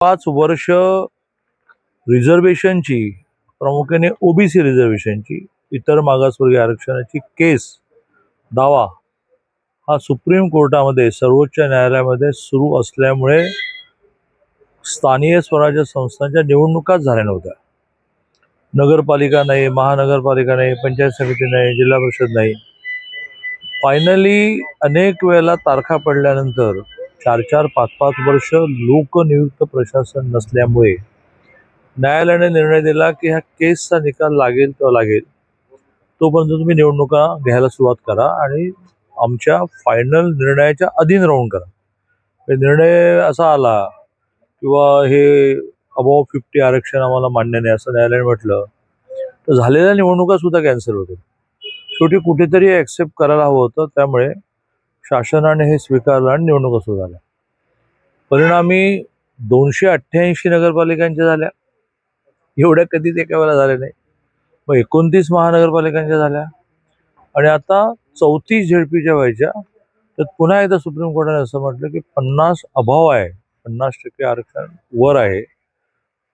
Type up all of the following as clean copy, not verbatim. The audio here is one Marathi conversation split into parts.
5 वर्ष रिझर्वेशनची, प्रामुख्याने ओबीसी रिझर्वेशनची, इतर मागासवर्गीय आरक्षणाची दावा हा सुप्रीम कोर्टामध्ये, सर्वोच्च न्यायालयामध्ये सुरू असल्यामुळे स्थानीय स्वराज्य संस्थांच्या निवडणुकाच झाल्या नव्हत्या. नगरपालिका नाही, महानगरपालिका नाही, पंचायत समिती नाही, जिल्हा परिषद नाही. फायनली अनेक वेळेला तारखा पडल्यानंतर 4-4, 5-5 वर्ष लोकनियुक्त प्रशासन नसल्यामुळे न्यायालयाने निर्णय दिला की ह्या केसचा निकाल लागेल तो लागेल, तोपर्यंत तुम्ही निवडणुका घ्यायला सुरुवात करा आणि आमच्या फायनल निर्णयाच्या अधीन राहून करा. निर्णय असा आला किंवा हे अबाव 50 आरक्षण आम्हाला मान्य नाही असं न्यायालयाने म्हटलं तर झालेल्या निवडणुका सुद्धा कॅन्सल होतील. शेवटी कुठेतरी ऍक्सेप्ट करायला हवं होतं, त्यामुळे शासनाने हे स्वीकारलं आणि निवडणुका सुरू झाल्या. परिणामी 288 नगरपालिकांच्या झाल्या, एवढ्या कधीच एका वेळेला झाल्या नाही. मग 29 महानगरपालिकांच्या झाल्या आणि आता 34 झेडपीच्या व्हायच्या. तर पुन्हा एकदा सुप्रीम कोर्टाने असं म्हटलं की 50 अभाव आहे, 50% आरक्षण वर आहे,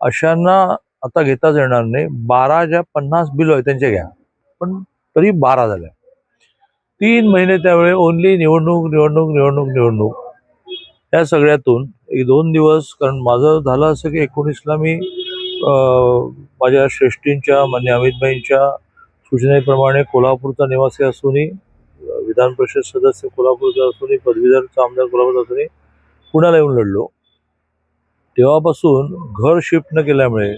अशांना आता घेताच येणार नाही. 12 ज्या 50 बिलो आहे त्यांच्या घ्या, पण तरी 12 झाल्या. 3 महिने त्यावेळी ओनली निवडणूक निवडणूक निवडणूक निवडणूक. त्या सगळ्यातून 1-2 दिवस, कारण माझं झालं असं की 19ला मी माझ्या श्रेष्ठींच्या, मान्य अमितभाईंच्या सूचनेप्रमाणे कोल्हापूरचा निवासी असूनही, विधान परिषद सदस्य कोल्हापूरचा असूनही, पदवीधरचा आमदार कोल्हापूरचा असूनही पुण्याला येऊन लढलो. तेव्हापासून घर शिफ्ट न केल्यामुळे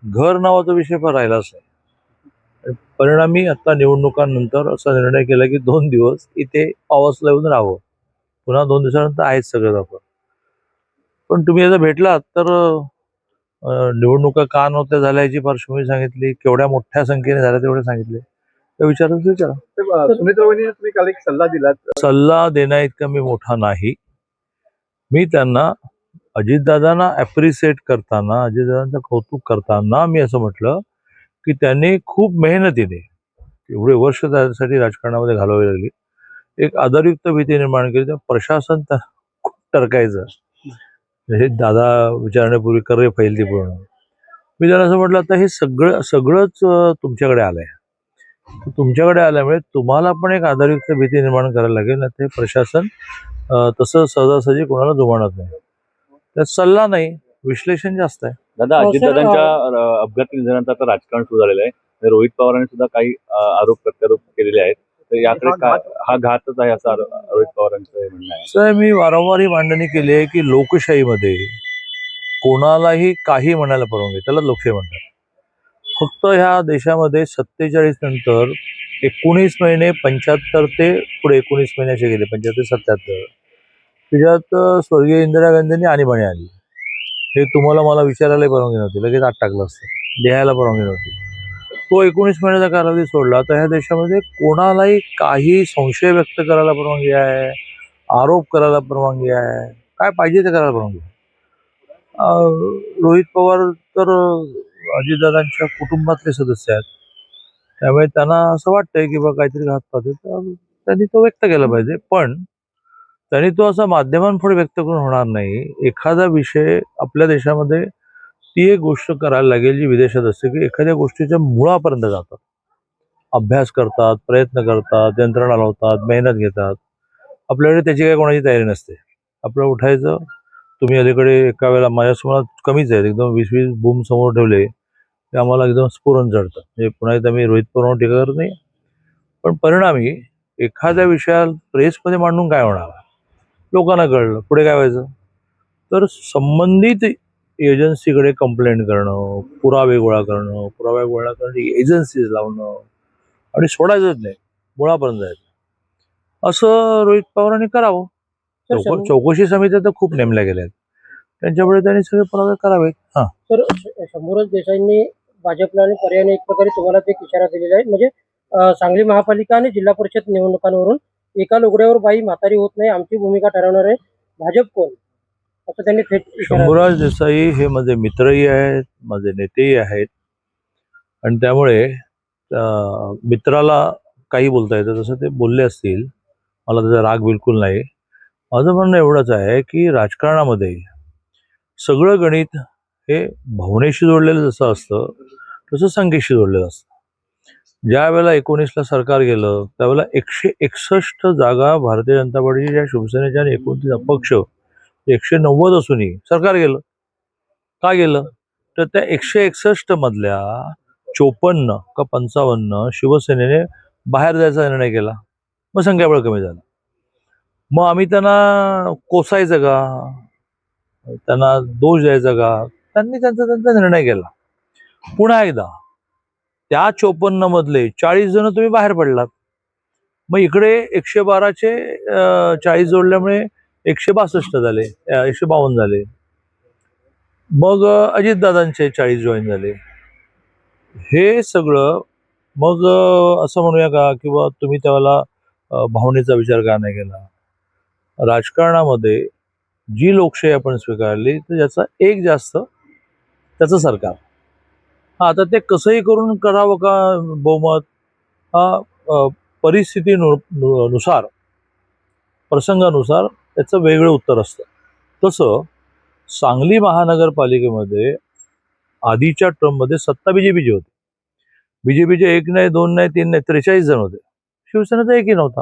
घर नावाचा विषय पण राहिलाच नाही. परिणामी आता निवडणुकांनंतर असा निर्णय केला की 2 दिवस इथे पावसला येऊन राहावं, पुन्हा 2 दिवसानंतर आहेच सगळं आपण. पण तुम्ही आता भेटलात तर निवडणुका का नव्हत्या झाल्या याची पार्श्वभूमी सांगितली, केवढ्या मोठ्या संख्येने झाल्या तेवढे सांगितले. त्या विचारा. सुनीताबाईंनी तुम्ही काल एक सल्ला दिला. सल्ला देण्या इतका मी मोठा नाही. मी त्यांना, अजितदादांना ॲप्रिशिएट करताना, अजितदादांचं कौतुक करताना मी असं म्हटलं की त्यांनी खूप मेहनतीने एवढे वर्ष त्यासाठी राजकारणामध्ये घालवावी लागली, एक आदरयुक्त भीती निर्माण केली. प्रशासन खूप टरकायचं, हे दादा विचारण्यापूर्वी कर रे फाईल ती पूर्ण. मी त्यांना असं म्हटलं, आता हे सगळंच तुमच्याकडे आलंय, तुमच्याकडे आल्यामुळे तुम्हाला पण एक आदरयुक्त भीती निर्माण करायला लागेल, ना ते प्रशासन तसं सहजासहजी कोणाला जुमानत नाही. त्यात सल्ला नाही, विश्लेषण जास्त आहे. दादा, अजितदादांच्या अपघाती निधनानंतर आता राजकारण सुरू झालेलं आहे. रोहित पवारांनी सुद्धा काही आरोप प्रत्यारोप केलेले आहेत. तर याकडे हा घातच आहे असं रोहित पवारांचं म्हणणं आहे. सर, मी वारंवार ही मांडणी केली आहे की लोकशाहीमध्ये कोणालाही काही म्हणायला परवानगी, त्याला लोकशाही म्हणतात. फक्त ह्या देशामध्ये 47 नंतर 19 महिने, 75 ते पुढे 19 महिन्याचे गेले, 75-77, त्याच्यात स्वर्गीय इंदिरा गांधींनी आणीबाणी आणली. हे तुम्हाला मला विचारायला परवानगी नव्हती, लगेच आत टाकलं असतं, लिहायला परवानगी नव्हती. तो 19 महिन्याचा कालावधी सोडला. आता ह्या देशामध्ये कोणालाही काही संशय व्यक्त करायला परवानगी आहे, आरोप करायला परवानगी आहे, काय पाहिजे ते करायला परवानगी आहे. रोहित पवार तर अजितदादांच्या कुटुंबातले सदस्य आहेत, त्यामुळे त्यांना असं वाटतंय की बा काहीतरी घातपात आहे, तर त्यांनी तो व्यक्त केला पाहिजे. पण त्यांनी तो असा माध्यमांपुढे व्यक्त करून होणार नाही. एखादा विषय आपल्या देशामध्ये ती एक गोष्ट करायला लागेल जी विदेशात असते, की एखाद्या गोष्टीच्या मुळापर्यंत जातात, अभ्यास करतात, प्रयत्न करतात, यंत्रणा लावतात, मेहनत घेतात. आपल्याकडे त्याची काही कोणाची तयारी नसते. आपलं उठायचं, तुम्ही अलीकडे एका वेळेला माझ्यासमोर कमीच आहेत, एकदम 20-20 बूम समोर ठेवले ते आम्हाला एकदम स्फुरण चढतं. म्हणजे पुन्हा एकदा मी रोहित पवारांवर टीका करत नाही, पण परिणामी एखाद्या विषयाला प्रेसमध्ये मांडून काय होणार, लोकांना कळलं, पुढे काय व्हायचं. तर संबंधित एजन्सीकडे कंप्लेंट करणं, पुरावे गोळा करणं, एजन्सीज लावणं आणि सोडायचंच नाही, मुळापर्यंत जायचं, असं रोहित पवारांनी करावं. चौकशी समित्या तर खूप नेमल्या गेल्या आहेत, त्यांच्यापुढे त्यांनी सगळे पुरावे करावेत. तर शंभूराज देसाईंनी भाजपला आणि पर्यायाने एक प्रकारे तुम्हाला ते इशारा दिलेला आहे. म्हणजे सांगली महापालिका आणि जिल्हा परिषद निवडणुकांवरून एका लुगड्यावर बाई म्हातारी होत नाही, आमची भूमिका ठरवणार आहे भाजप कोण, असं त्यांनी थेट. शंभूराज देसाई हे माझे मित्रही आहेत, माझे नेतेही आहेत, आणि त्यामुळे मित्राला काही बोलता येतं तसं ते बोलले असतील, मला त्याचा राग बिलकुल नाही. माझं म्हणणं एवढंच आहे की राजकारणामध्ये सगळं गणित हे भावनेशी जोडलेलं जसं असतं तसं संख्येशी जोडलेलं असतं. ज्या वेळेला 19ला सरकार गेलं त्यावेळेला 161 जागा भारतीय जनता पार्टीच्या, शिवसेनेच्या आणि 29 अपक्ष 190 असूनही सरकार गेलं. का गेलं? तर त्या 161 मधल्या 54 का 55 शिवसेनेने बाहेर जायचा निर्णय केला. मग संख्याबळ कमी झालं. मग आम्ही त्यांना कोसायचं का, त्यांना दोष द्यायचा का? त्यांनी त्यांचा निर्णय केला. पुन्हा एकदा त्या 54 मधले 40 जण तुम्ही बाहेर पडलात. मग इकडे 112चे 40 जोडल्यामुळे 162 झाले, 152 झाले. मग अजितदादांचे 40 जॉईन झाले. हे सगळं मग असं म्हणूया का किंवा तुम्ही त्यावेळेला भावनेचा विचार का नाही केला? राजकारणामध्ये जी लोकशाही आपण स्वीकारली तर ज्याचा एक जास्त त्याचं सरकार. हा, आता ते कसंही करून करावं का बहुमत, हा परिस्थितीनुसार प्रसंगानुसार त्याचं वेगळं उत्तर असतं. तसं सांगली महानगरपालिकेमध्ये आधीच्या टर्ममध्ये सत्ता बीजेपीची होती. बीजेपीचे 1 नाही 2 नाही 3 नाही 43 जण होते. शिवसेनेचा एकही नव्हता.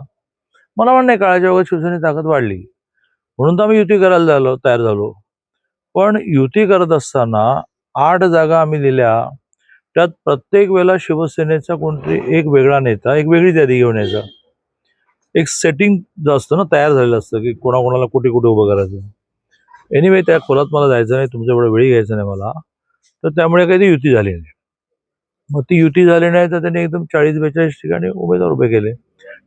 मला म्हणणं आहे काळाच्या ओघात शिवसेनेची ताकद वाढली म्हणून तर आम्ही युती करायला तयार झालो. पण युती करत असताना 8 जागा आम्ही दिल्या. त्यात प्रत्येक वेळेला शिवसेनेचा कोणतरी एक वेगळा नेता, एक वेगळी यादी घेऊन यायचा. एक सेटिंग जे असतं ना, तयार झालेलं असतं की कोणाकोणाला कुठे कुठे उभं करायचं. एनिवे त्या खोलात मला जायचं नाही, तुमच्या एवढं वेळी घ्यायचं नाही मला. तर त्यामुळे काही ती युती झाली नाही. मग ती युती झाली नाही तर त्यांनी एकदम 40-42 ठिकाणी उमेदवार उभे केले.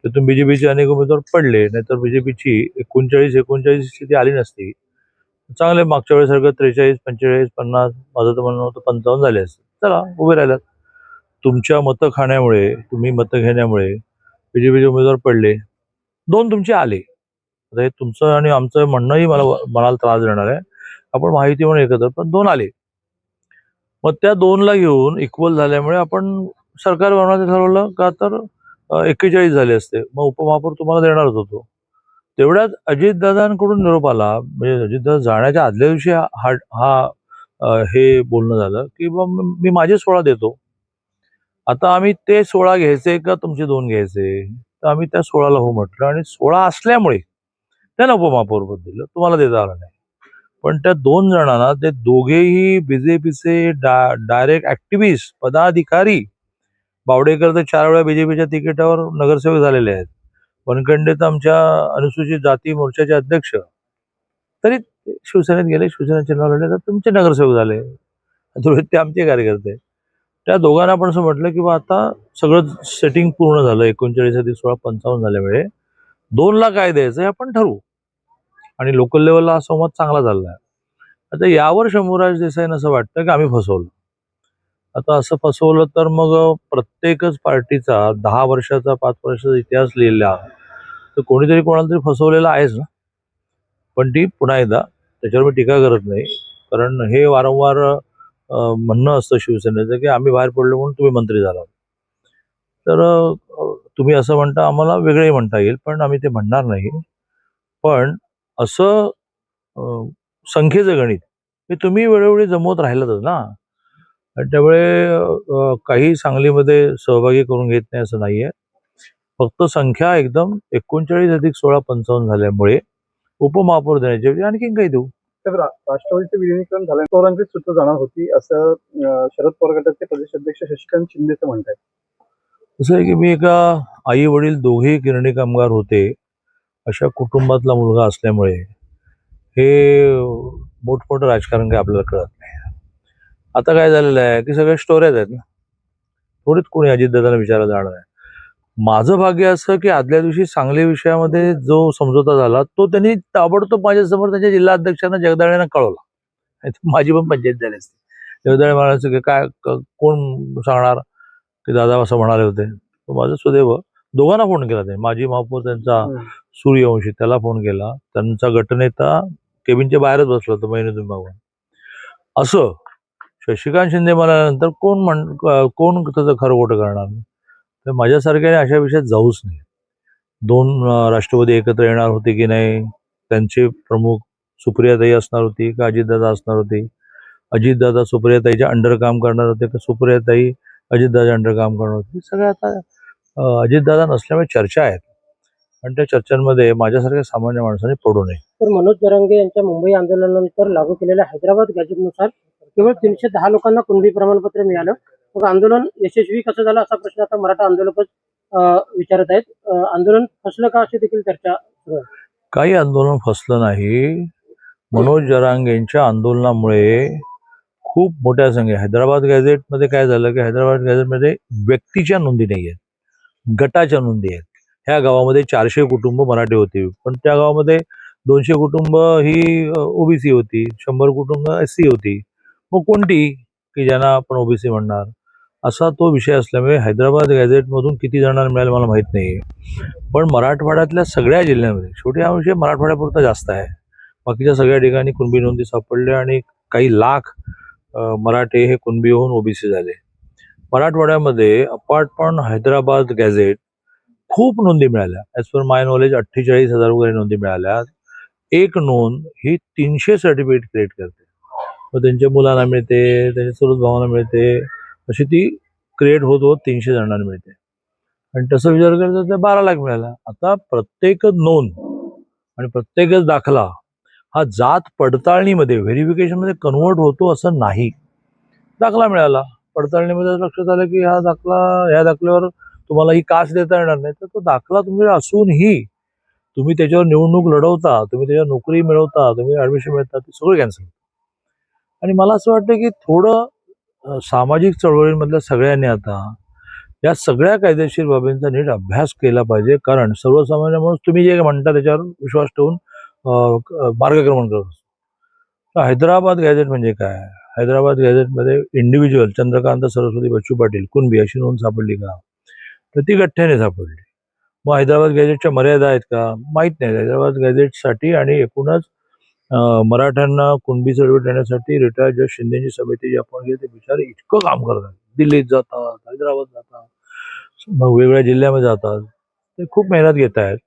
त्यातून बीजेपीचे अनेक उमेदवार पडले, नाहीतर बीजेपीची 39 स्थिती आली नसती. चांगले मागच्या वेळेसारखं 43, 45, 50, माझं तर म्हणणं होतं 55 झाले असते. चला, उभे राहिलात. तुमच्या मतं खाण्यामुळे, तुम्ही मतं घेण्यामुळे बीजेपीचे उमेदवार पडले. 2 तुमचे आले. आता हे तुमचं आणि आमचं म्हणणंही मनाला त्रास देणार आहे. आपण माहिती म्हणून एकत्र, पण 2 आले. मग त्या 2ला घेऊन इक्वल झाल्यामुळे आपण सरकार बनवण्याचं ठरवलं का, तर 41 झाले असते. मग उपमहापौर तुम्हाला देणारच होतो. तेवढ्यात अजितदादांकडून निरोप आला. म्हणजे अजितदादा जाण्याच्या आदल्या दिवशी हे बोलणं झालं की मी माझे 16 देतो. आता आम्ही ते 16 घ्यायचे का तुमचे 2 घ्यायचे? तर आम्ही त्या 16ला हो म्हटलं आणि 16 असल्यामुळे त्यांना उपमहापौर पद दिलं. तुम्हाला देता आलं नाही. पण त्या 2 जणांना, ते दोघेही बीजेपीचे डायरेक्ट ऍक्टिव्हिस्ट, पदाधिकारी. बावडेकर तर 4 वेळा बीजेपीच्या तिकिटावर नगरसेवक झालेले आहेत. वनखंडे तर आमच्या अनुसूचित जाती मोर्चाचे अध्यक्ष. तरी ते शिवसेनेत गेले, शिवसेनेचे चिन्ह लढले, तर तुमचे नगरसेवक झाले. ते आमचे कार्यकर्ते. त्या दोघांना आपण असं म्हटलं की बा आता सगळं सेटिंग पूर्ण झालं. 39 अधिक 16 55 झाल्यामुळे 2ला काय द्यायचं हे आपण ठरवू. आणि लोकल लेवलला हा संवाद चांगला चालला आहे. आता यावर शंभूराज देसाईंना असं वाटतं की आम्ही फसवलं. आता असं फसवलं तर मग प्रत्येकच पार्टीचा 10 वर्षाचा 5 वर्षाचा इतिहास लिहिला तर कोणीतरी कोणाला तरी फसवलेला आहेच ना. पण ती पुन्हा एकदा त्याच्यावर मी टीका करत नाही, कारण हे वारंवार म्हणणं असतं शिवसेनेचं की आम्ही बाहेर पडलो म्हणून तुम्ही मंत्री झालात. तर तुम्ही असं म्हणता, आम्हाला वेगळंही म्हणता येईल, पण आम्ही ते म्हणणार नाही. पण असं संख्येचं गणित हे तुम्ही वेळोवेळी जमवत राहिलातच ना. आणि त्यामुळे काही सांगलीमध्ये सहभागी करून घेत नाही असं नाहीये. फक्त संख्या एकदम 39 अधिक 16 55 झाल्यामुळे उपमहापौर देण्याच्या ऐवजी आणखीन काही देऊ. तर राष्ट्रवादीचे विलिनीकरण झाल्याने पवारांची सूत्र जाणार होती असं शरद पवार गटाचे प्रदेशाध्यक्ष शशिकांत शिंदेचं म्हणतात. असं आहे की मी एका आई वडील दोघेही गिरणी कामगार होते अशा कुटुंबातला मुलगा असल्यामुळे हे मोठमोठं राजकारण काही आपल्याला कळत नाही. आता काय झालेलं आहे की सगळ्या स्टोऱ्याच आहेत ना. थोडीच कोणी अजितदादांना विचारायला जाणार आहे. माझं भाग्य असं की आदल्या दिवशी सांगली विषयामध्ये जो समझोता झाला तो त्यांनी ताबडतोब माझ्यासमोर त्यांच्या जिल्हा अध्यक्षांना जगदाळेंना कळवला. नाहीतर माझी पण पंचायत झाली असती. जगदाळे म्हणायचं की काय कोण सांगणार की दादा असं म्हणाले होते. माझं सुदैव दोघांना फोन केला त्यांनी. माजी महापौर त्यांचा सूर्यवंशी त्याला फोन केला. त्यांचा गटनेता केबिनच्या बाहेरच बसला होता महिन्यातून मागून. असं शशिकांत शिंदे म्हणाल्यानंतर कोण त्याचं खरं खोटं करणार. तर माझ्यासारख्याने अशा विषयात जाऊच नाही. 2 राष्ट्रवादी एकत्र येणार होते की नाही, त्यांचे प्रमुख सुप्रियाताई असणार होती का अजितदादा असणार होते, अजितदादा सुप्रियाताईच्या अंडर काम करणार होते का सुप्रियाताई अजितदादा अंडर काम करणार होते, सगळं आता अजितदादा नसल्यामुळे चर्चा आहेत आणि त्या चर्चांमध्ये माझ्यासारख्या सामान्य माणसाने पडू नये. तर मनोज जरांगे यांच्या मुंबई आंदोलनानंतर लागू केलेल्या हैदराबाद गॅजेटनुसार केवळ 310 लोकांना कुणबी प्रमाणपत्र मिळालं. मग आंदोलन यशस्वी कसं झालं असा प्रश्न आता मराठा आंदोलकच विचारत आहेत. आंदोलन फसलं का अशी देखील चर्चा सुरू आहे. काही आंदोलन फसलं नाही. मनोज जरांगेंच्या आंदोलनामुळे खूप मोठ्या संख्या हैदराबाद गॅझेटमध्ये काय झालं की हैदराबाद गॅझेटमध्ये व्यक्तीच्या नोंदी नाही आहेत, गटाच्या नोंदी आहेत. ह्या गावामध्ये 400 कुटुंब मराठी होती, पण त्या गावामध्ये 200 कुटुंब ही ओबीसी होती, 100 कुटुंब एससी होती. मग कोणती की ज्यांना आपण ओबीसी म्हणणार, असा तो विषय असल्यामुळे हैदराबाद गॅझेटमधून किती जणांना मिळालं मला माहीत नाही. पण मराठवाड्यातल्या सगळ्या जिल्ह्यांमध्ये, शेवटी हा विषय मराठवाड्यापुरता जास्त आहे, बाकीच्या सगळ्या ठिकाणी कुणबी नोंदी सापडल्या आणि काही लाख मराठे हे कुणबी होऊन ओबीसी झाले. मराठवाड्यामध्ये अपार्ट पण हैदराबाद गॅझेट खूप नोंदी मिळाल्या. ॲज पर माय नॉलेज 48,000 वगैरे नोंदी मिळाल्या. एक नोंद ही 300 सर्टिफिकेट क्रिएट करते. मग त्यांच्या मुलांना मिळते, त्यांच्या चुलत भावांना मिळते, अशी ती क्रिएट होत होत 300 जणांना मिळते. आणि तसं विचार करता तर 12 लाख मिळाला. आता प्रत्येक नोंद आणि प्रत्येकच दाखला हा जात पडताळणीमध्ये व्हेरिफिकेशनमध्ये कन्वर्ट होतो असं नाही. दाखला मिळाला, पडताळणीमध्ये लक्षात आलं की हा दाखला, ह्या दाखल्यावर तुम्हाला ही कास्ट देता येणार नाही, तर तो दाखला तुमच्याकडे असूनही तुम्ही त्याच्यावर निवडणूक लढवता, तुम्ही त्याच्यावर नोकरी मिळवता, तुम्ही ॲडमिशन मिळता, ते सगळं कॅन्सल. आणि मला असं वाटतं की थोडं सामाजिक चळवळींमधल्या सगळ्यांनी आता या सगळ्या कायदेशीर बाबींचा नीट अभ्यास केला पाहिजे. कारण सर्वसामान्य माणूस तुम्ही जे म्हणता त्याच्यावर विश्वास ठेवून मार्गक्रमण करत असतो. तर हैदराबाद गॅझेट म्हणजे काय? हैदराबाद गॅझेटमध्ये इंडिव्हिज्युअल चंद्रकांत सरस्वती बच्चू पाटील कुणबी अशी नोंद सापडली का? तर ती गठ्ठ्याने सापडली. मग हैदराबाद गॅझेटच्या मर्यादा आहेत का? माहीत नाही. हैदराबाद गॅझेटसाठी आणि एकूणच मराठ्यांना कुणबी सर्टिफिकेट देण्यासाठी रिटायर्ड जज शिंदेची समिती जी आपण घेते, ते बिचारे इतकं काम करतात. दिल्लीत जातात, हैदराबाद जातात, मग वेगवेगळ्या जिल्ह्यामध्ये जातात, ते खूप मेहनत घेत आहेत.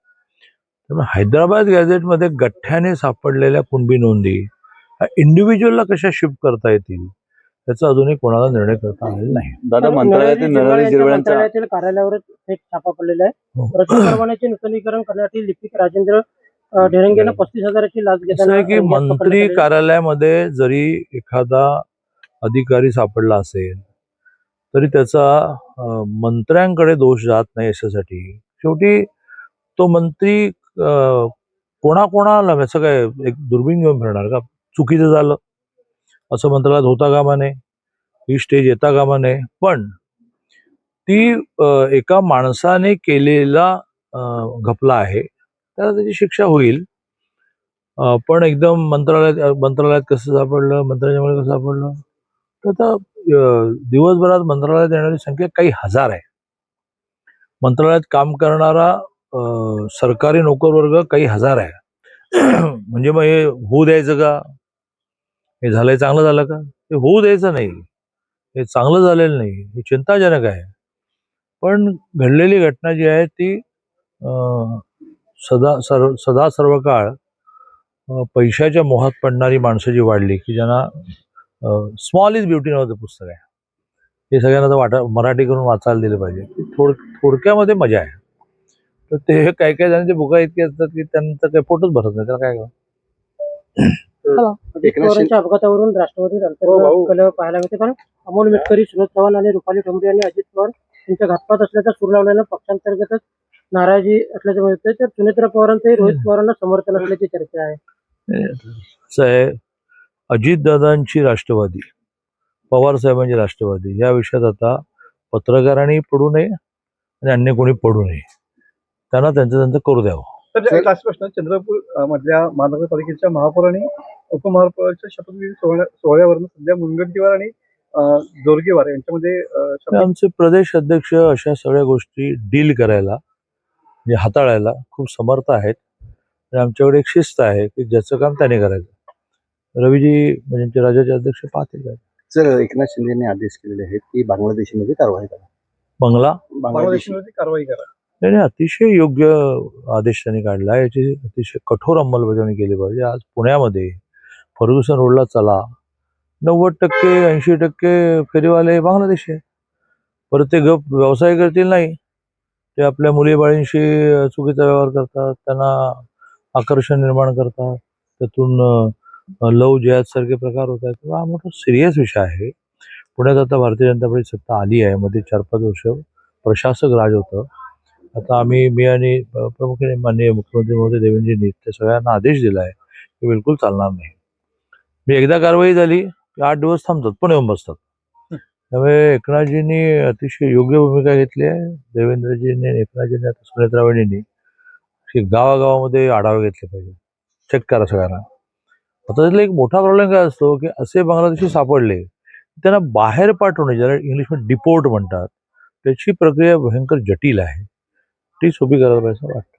त्यामुळे हैदराबाद गॅझेटमध्ये गठ्ठ्याने सापडलेल्या कुणबी नोंदी इंडिव्हिज्युअलला कशा शिफ्ट करता येतील त्याचा अजूनही कोणाला निर्णय करता आलेला नाही. दादा, मंत्रालयातील नरहरी झिरवळांचा मंत्रालयातील कार्यालयावर थेट छापा पडलेला आहे. हो. प्रथम परवान्याचे नूतनीकरण करण्यासाठी लिपिक राजेंद्र ढेरंगेनं 35,000ची लाच असं घेताना आहे की मंत्री कार्यालयामध्ये जरी एखादा अधिकारी सापडला असेल तरी त्याचा मंत्र्यांकडे दोष जात नाही. याच्यासाठी शेवटी तो मंत्री कोणाकोणाला असं काय एक दुर्बीण घेऊन फिरणार का? चुकीचं झालं असं मंत्रालयात होता कामा नये, ही स्टेज येता कामा नये. पण ती एका माणसाने केलेला घपला आहे, त्याला त्याची शिक्षा होईल. पण एकदम मंत्रालयात कसं सापडलं, मंत्र्यांच्यामुळे कसं सापडलं, तर आता दिवसभरात मंत्रालयात येणारी संख्या काही हजार आहे. मंत्रालयात काम करणारा सरकारी नोकरवर्ग काही हजार आहे. म्हणजे मग हे होऊ द्यायचं का? हे झालंय चांगलं झालं का? हे होऊ द्यायचं नाही, हे चांगलं झालेलं नाही, हे चिंताजनक आहे. पण घडलेली घटना जी आहे ती सदा सर्व काळ पैशाच्या मोहात पडणारी माणसं जी वाढली की ज्यांना स्मॉल इज ब्युटी नावाचं पुस्तक आहे, हे सगळ्यांना तर मराठी करून वाचायला दिलं पाहिजे. थोडक्यामध्ये मजा आहे. तर ते काही काही जणांचे बुका इतके असतात की त्यांचं काही पोटच भरत नाही, त्याला काय अजित पवारांच्या अपघातावरून राष्ट्रवादी अंतर्गत पाहायला मिळते. कारण अमोल मिटकरी, सुरज चव्हाण आणि रुपाली ठोंबरे यांनी अजित पवार यांच्या घातपात असल्याचा सूर लावल्यानं पक्षांतर्गतच नाराजी असल्याचं मिळतंय. तर सुनेत्रा पवारांचंही रोहित पवारांना समर्थन असल्याची चर्चा आहे. असं आहे, अजितदादांची राष्ट्रवादी, पवार साहेबांची राष्ट्रवादी या विषयात आता पत्रकारांनी पडू नये आणि अन्य कोणी पडू नये. त्यांना त्यांचं करू द्यावं. तर लास्ट प्रश्न, चंद्रपूर मधल्या महानगरपालिकेच्या महापौर आणि उपमहापौराच्या शपथविधी सोहळ्यावरून सध्या मुनगंटीवार आणि जोरगेवार यांच्यामध्ये आमचे प्रदेश अध्यक्ष अशा सगळ्या गोष्टी डील करायला म्हणजे हाताळायला खूप समर्थ आहेत. आणि आमच्याकडे एक शिस्त आहे की ज्याचं काम त्याने करायचं. रवीजी म्हणजे राज्याचे अध्यक्ष पाहतील काय. सर, एकनाथ शिंदेने आदेश केलेले आहेत की बांगलादेशमध्ये कारवाई करा. बंगला बांगलादेशमध्ये कारवाई करा. नाही, अतिशय योग्य आदेश त्यांनी काढला. याची अतिशय कठोर अंमलबजावणी केली पाहिजे. आज पुण्यामध्ये फर्ग्युसन रोडला चला, 90% 80% फेरीवाले बांगलादेशी आहे. परत ते गप व्यवसाय करतील नाही, ते आपल्या मुलीबाळींशी चुकीचा व्यवहार करतात, त्यांना आकर्षण निर्माण करतात, त्यातून लव जिहाद सारखे प्रकार होत आहेत. हा मोठा सिरियस विषय आहे. पुण्यात आता भारतीय जनता पार्टी सत्ता आली आहे. मध्ये 4-5 वर्ष प्रशासक राज होतं. आता मी आणि प्रमुख्याने माननीय मुख्यमंत्री महोदय देवेंद्रजींनी त्या सगळ्यांना आदेश दिला आहे की बिलकुल चालणार नाही. मी एकदा कारवाई झाली की 8 दिवस थांबतात, पण येऊन बसतात. त्यामुळे एकनाथजींनी अतिशय योग्य भूमिका घेतली आहे. देवेंद्रजींनी आणि एकनाथजींनी, आता सुनेत्रा वहिनींनी गावागावामध्ये आढावा घेतले पाहिजे. चेक करा सगळ्यांना. आता त्यातला एक मोठा प्रॉब्लेम काय असतो की असे बांगलादेशी सापडले त्यांना बाहेर पाठवणे, ज्याला इंग्लिशमध्ये डिपोर्ट म्हणतात, त्याची प्रक्रिया भयंकर जटिल आहे. ती सोपी करायला पाहिजे असं वाटतं.